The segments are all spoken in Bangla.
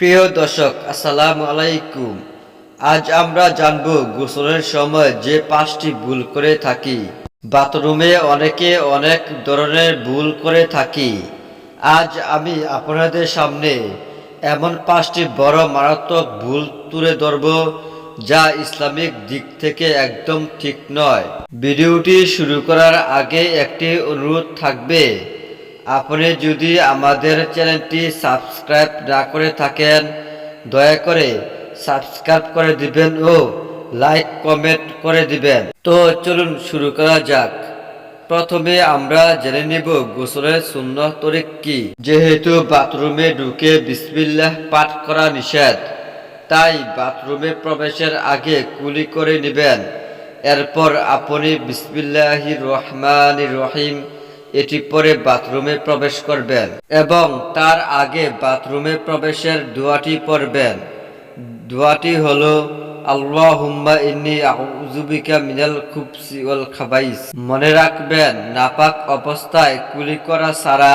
প্রিয় দর্শক, আসসালামু আলাইকুম। আজ আমরা জানব গোসলের সময় যে 5টি ভুল করে থাকি। বাথরুমে অনেকে অনেক ধরনের ভুল করে থাকি। আজ আমি আপনাদের সামনে এমন 5টি বড় মারাত্মক ভুল তুলে ধরব যা ইসলামিক দিক থেকে একদম ঠিক নয়। ভিডিওটি শুরু করার আগে একটি অনুরোধ থাকবে, আপনি যদি আমাদের চ্যানেলটি সাবস্ক্রাইব না করে থাকেন দয়া করে সাবস্ক্রাইব করে দিবেন ও লাইক কমেন্ট করে দিবেন। তো চলুন শুরু করা যাক। প্রথমে আমরা জেনে নিব গোসলের সুন্নাহ তরিক কি। যেহেতু বাথরুমে ঢুকে বিসমিল্লাহ পাঠ করা নিষেধ, তাই বাথরুমে প্রবেশের আগে কুলি করে নেবেন। এরপর আপনি বিসমিল্লাহির রহমানির রহিম এটি পরে বাথরুমে প্রবেশ করবেন এবং তার আগে বাথরুমে প্রবেশের দোয়াটি পড়বেন। দোয়াটি হলো আল্লাহুম্মা ইন্নী আউযু বিকা মিনাল খুবসি ওয়াল খাবাইস। মনে রাখবেন, নাপাক অবস্থায় কুলি করা ছাড়া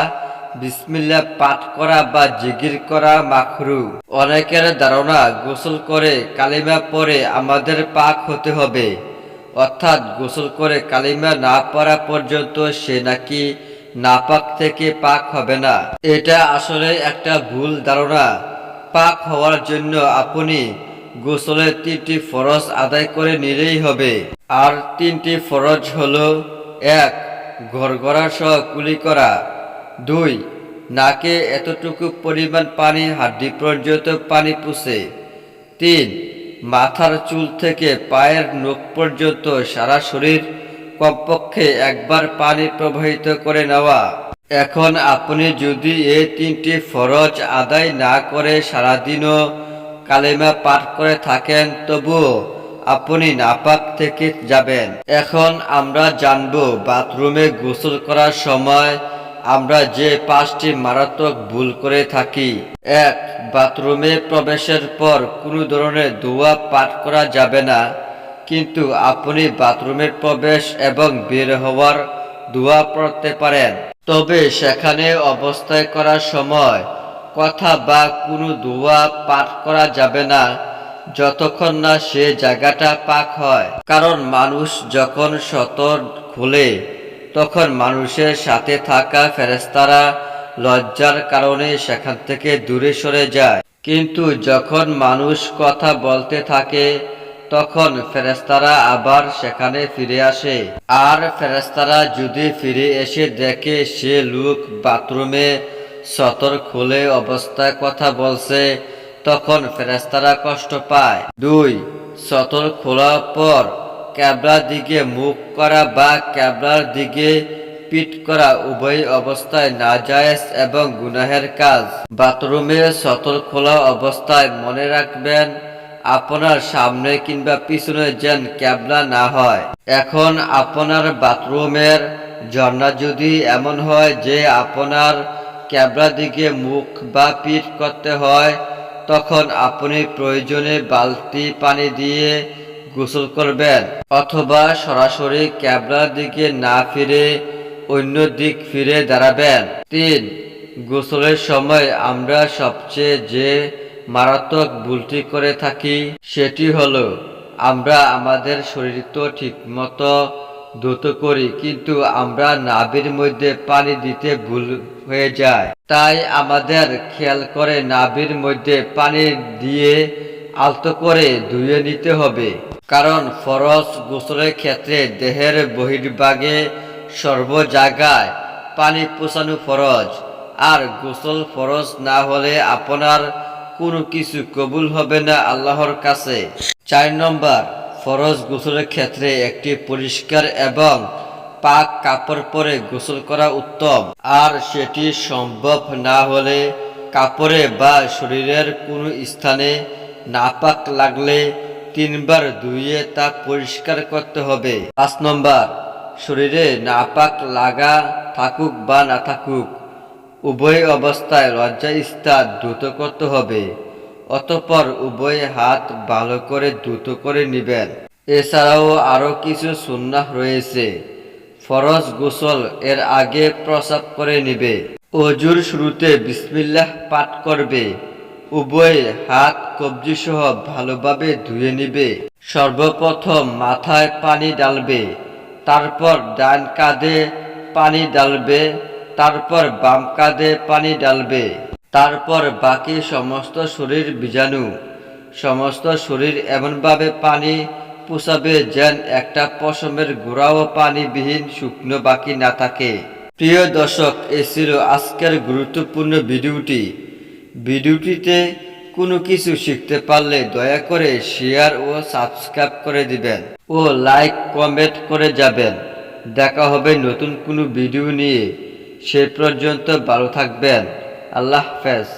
বিসমিল্লাহ পাঠ করা বা জিকির করা মাকরুহ। অনেকের ধারণা গোসল করে কালিমা পড়ে আমাদের পাক হতে হবে, অর্থাৎ গোসল করে কালিমা না পড়া পর্যন্ত সে নাকি নাপাক থেকে পাক হবে না। এটা আসলে একটা ভুল ধারণা। পাক হওয়ার জন্য আপনি গোসলের 3টি ফরজ আদায় করে নিলেই হবে। আর 3টি ফরজ হলো: 1. গড়গড়া সহ কুলি করা। 2. নাকে এতটুকু পরিমাণ পানি হাড্ডি পর্যন্ত পানি পুছে। 3. মাথার চুল থেকে পায়ের নখ পর্যন্ত সারা শরীর কমপক্ষে একবার পানি প্রবাহিত করে নেওয়া। এখন আপনি যদি এই 3টি ফরজ আদায় না করে সারাদিনও কালেমা পাঠ করে থাকেন, তবুও আপনি নাপাক থেকে যাবেন। এখন আমরা জানব বাথরুমে গোসল করার সময় আমরা যে 5টি মারাত্মক ভুল করে থাকি। 1. বাথরুমে প্রবেশের পর কোনো ধরনের দোয়া পাঠ করা যাবে না, কিন্তু আপনি বাথরুমের প্রবেশ এবং বের হওয়ার দোয়া পড়তে পারেন। তবে সেখানে অবস্থায় করার সময় কথা বা কোনো দোয়া পাঠ করা যাবে না যতক্ষণ না সে জায়গাটা পাক হয়। কারণ মানুষ যখন সতর খোলে তখন মানুষের সাথে থাকা ফেরেশতারা লজ্জার কারণে সেখান থেকে দূরে সরে যায়, কিন্তু যখন মানুষ কথা বলতে থাকে তখন ফেরেশতারা আবার সেখানে ফিরে আসে। আর ফেরেশতারা যদি ফিরে এসে দেখে সে লোক বাথরুমে সতর খুলে অবস্থায় কথা বলছে, তখন ফেরেশতারা কষ্ট পায়। 2. সতর খোলার পর ক্যাবলার দিকে মুখ করা বা ক্যাবলার দিকে পিঠ করা উভয় অবস্থায় নাজায়েজ এবং গুনাহের কাজ। বাথরুমে সতর খোলা অবস্থায় মনে রাখবেন আপনার সামনে কিংবা পিছনে যেন ক্যাবলা না হয়। এখন আপনার বাথরুমের ঝর্ণা যদি এমন হয় যে আপনার ক্যাবলা দিকে মুখ বা পিঠ করতে হয়, তখন আপনি প্রয়োজনে বালতি পানি দিয়ে গোসল করবেন, অথবা সরাসরি ক্যাবলার দিকে না ফিরে অন্য দিক ফিরে দাঁড়াবেন। 3. গোসলের সময় আমরা সবচেয়ে যে মারাত্মক ভুলটি করে থাকি সেটি হলো আমরা আমাদের শরীর তো ঠিকমতো ধুতে করি, কিন্তু আমরা নাভির মধ্যে পানি দিতে ভুল হয়ে যায়। তাই আমাদের খেয়াল করে নাভির মধ্যে পানি দিয়ে আলতো করে ধুয়ে নিতে হবে। কারণ ফরজ গোসলের ক্ষেত্রে দেহের বহির্ভাগে সর্ব জায়গায় পানি পৌঁছানো ফরজ, আর গোসল ফরজ না হলে আপনার কোনো কিছু কবুল হবে না আল্লাহর কাছে। 4 নম্বর, ফরজ গোসলের ক্ষেত্রে একটি পরিষ্কার এবং পাক কাপড় পরে গোসল করা উত্তম, আর সেটি সম্ভব না হলে কাপড়ে বা শরীরের কোনো স্থানে নাপাক লাগলে 3 বার ধুয়ে তা পরিষ্কার করতে হবে। 5 নম্বর, শরীরে নাপাক লাগা থাকুক বা না থাকুক উভয় অবস্থায় লজ্জাস্থান দ্রুত করতে হবে, অতঃপর উভয় হাত ভালো করে দ্রুত করে নেবেন। এছাড়াও আরও কিছু সুন্নাহ রয়েছে। ফরজ গোসল এর আগে প্রস্রাব করে নেবে, অজুর শুরুতে বিসমিল্লাহ পাঠ করবে, উভয় হাত কবজি সহ ভালোভাবে ধুয়ে নিবে। সর্বপ্রথম মাথায় পানি ঢালবে, তারপর ডান কাঁধে পানি ঢালবে, তারপর বাম কাঁধে পানি ঢালবে, তারপর বাকি সমস্ত শরীর বীজাণু সমস্ত শরীর এমনভাবে পানি পোষাবে যেন একটা পশমের গোড়াও পানিবিহীন শুকনো বাকি না থাকে। প্রিয় দর্শক, এ ছিল আজকের গুরুত্বপূর্ণ ভিডিওটিতে কোনো কিছু শিখতে পারলে দয়া করে শেয়ার ও সাবস্ক্রাইব করে দিবেন ও লাইক কমেন্ট করে যাবেন। দেখা হবে নতুন কোনো ভিডিও নিয়ে। সে পর্যন্ত ভালো থাকবেন। আল্লাহ হাফেজ।